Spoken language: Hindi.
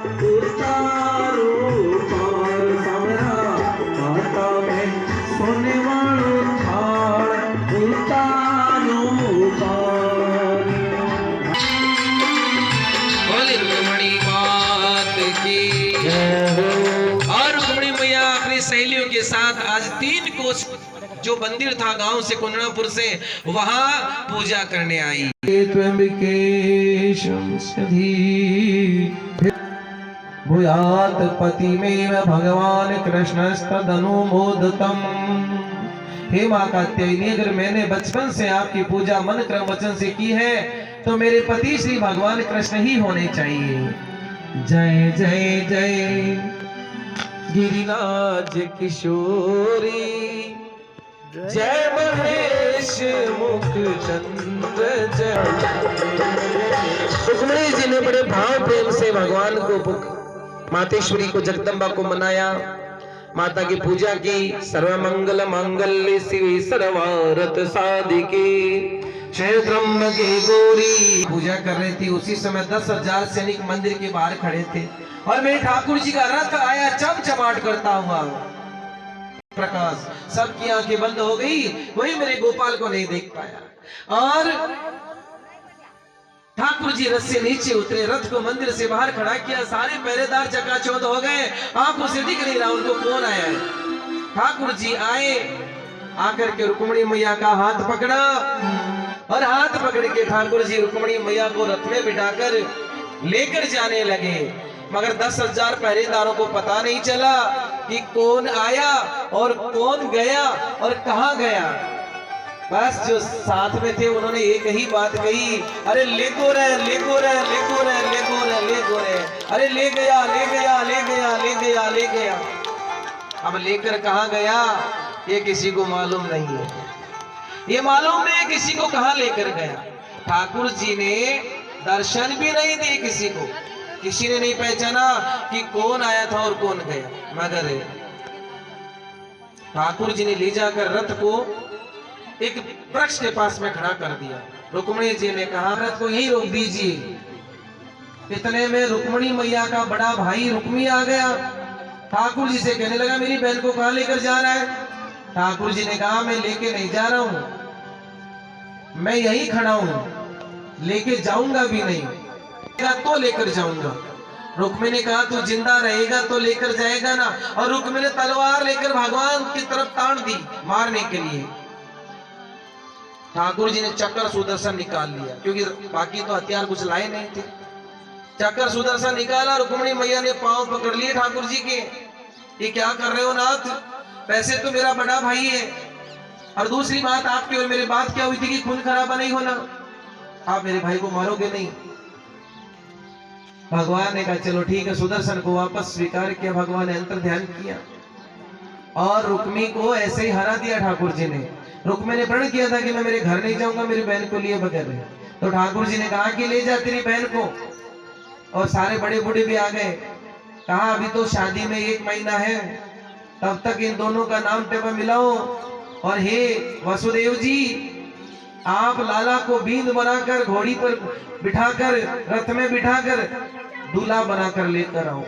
उतारो पार सामरा माता में सोने वालो थाल उतारो पार। बोले रुक्मणी मात की और रुक्मणी मैया अपनी सहेलियों के साथ आज 3 कोस जो मंदिर था गांव से कुंदनापुर से वहां पूजा करने आई। भूयात पतिमेव भगवान कृष्णस्तदनुमोदतम्। हे मां कात्यायनी, अगर मैंने बचपन से आपकी पूजा मन क्रम वचन से की है तो मेरे पति श्री भगवान कृष्ण ही होने चाहिए। जय जय जय गिरिराज किशोरी, जय महेश मुख चंद्र जय। रुक्मिणी जी ने बड़े भाव प्रेम से भगवान को मातेश्वरी को जगदम्बा को मनाया, माता की पूजा की। सर्वमंगल मांगल्य शिवे सर्वार्थ साधिके जय ब्रह्म के गौरी। पूजा कर रही थी, उसी समय 10,000 सैनिक मंदिर के बाहर खड़े थे और मेरे ठाकुर जी का रथ आया चमचमाट करता हुआ प्रकाश। सबकी आंखें बंद हो गई, वही मेरे गोपाल को नहीं देख पाया। और ठाकुर जी रथ से नीचे उतरे, रथ को मंदिर से बाहर खड़ा किया। सारे पहरेदार चकाचौंध हो गए, आंखों से दिख नहीं रहा उनको कौन आया है। ठाकुर जी आए, आकर के रुक्मिणी मैया का हाथ पकड़ा और हाथ पकड़ के ठाकुर जी रुक्मिणी मैया को रथ में बिठाकर लेकर जाने लगे। मगर 10,000 पहरेदारों को पता नहीं चला कि कौन आया और कौन गया और कहां गया। बस जो साथ में थे उन्होंने एक ही बात कही, अरे लेको रे लेको रे लेको रे लेको रे लेको रे, अरे ले गया ले गया ले गया ले गया ले गया। अब लेकर कहां गया ये किसी को मालूम नहीं है। ये मालूम नहीं किसी को कहां लेकर गया। ठाकुर जी ने दर्शन भी नहीं दिए किसी को, किसी ने नहीं पहचाना कि कौन आया था और कौन गया। मगर ठाकुर जी ने ले जाकर रथ को एक वृक्ष के पास में खड़ा कर दिया। रुक्मिणी जी ने कहा रथ को यहीं रोक दीजिए। इतने में रुक्मिणी मैया का बड़ा भाई रुक्मी आ गया। ठाकुर जी से कहने लगा मेरी बहन को कहां लेकर जा रहा है। ठाकुर जी ने कहा मैं लेके नहीं जा रहा हूं, मैं यहीं खड़ा हूं, लेके जाऊंगा भी नहीं, तो लेकर जाऊंगा। रुक्मिणी ने कहा तू जिंदा रहेगा तो लेकर जाएगा ना। और रुक्मिणी ने तलवार लेकर भगवान की तरफ तान दी मारने के लिए। ठाकुर जी ने चक्र सुदर्शन निकाल लिया, क्योंकि बाकी तो हथियार कुछ लाए नहीं थे। चक्र सुदर्शन निकाला, रुक्मिणी मैया ने पांव पकड़ लिए ठाकुर जी के। ये क्या कर रहे हो नाथ, वैसे तो मेरा बड़ा भाई है, और दूसरी बात आपकी और मेरी बात क्या हुई थी कि खून खराबा नहीं होना, आप मेरे भाई को मारोगे नहीं। भगवान ने कहा चलो ठीक है। सुदर्शन को वापस स्वीकार किया, भगवान ने अंतर ध्यान किया और रुक्मी को ऐसे ही हरा दिया ठाकुर जी ने। रुक्मी ने प्रण किया था कि मैं मेरे घर नहीं जाऊंगा मेरी बहन को लिए बगैर। तो ठाकुर जी ने कहा कि ले जा तेरी बहन को। और सारे बड़े बूढ़े भी आ गए। कहा अभी तो शादी में 1 महीना है, तब तक इन दोनों का नाम टेबा मिलाओ। और हे वसुदेव जी, आप लाला को बींद बनाकर घोड़ी पर बिठाकर रथ में बिठाकर दूल्हा बनाकर लेकर आओ।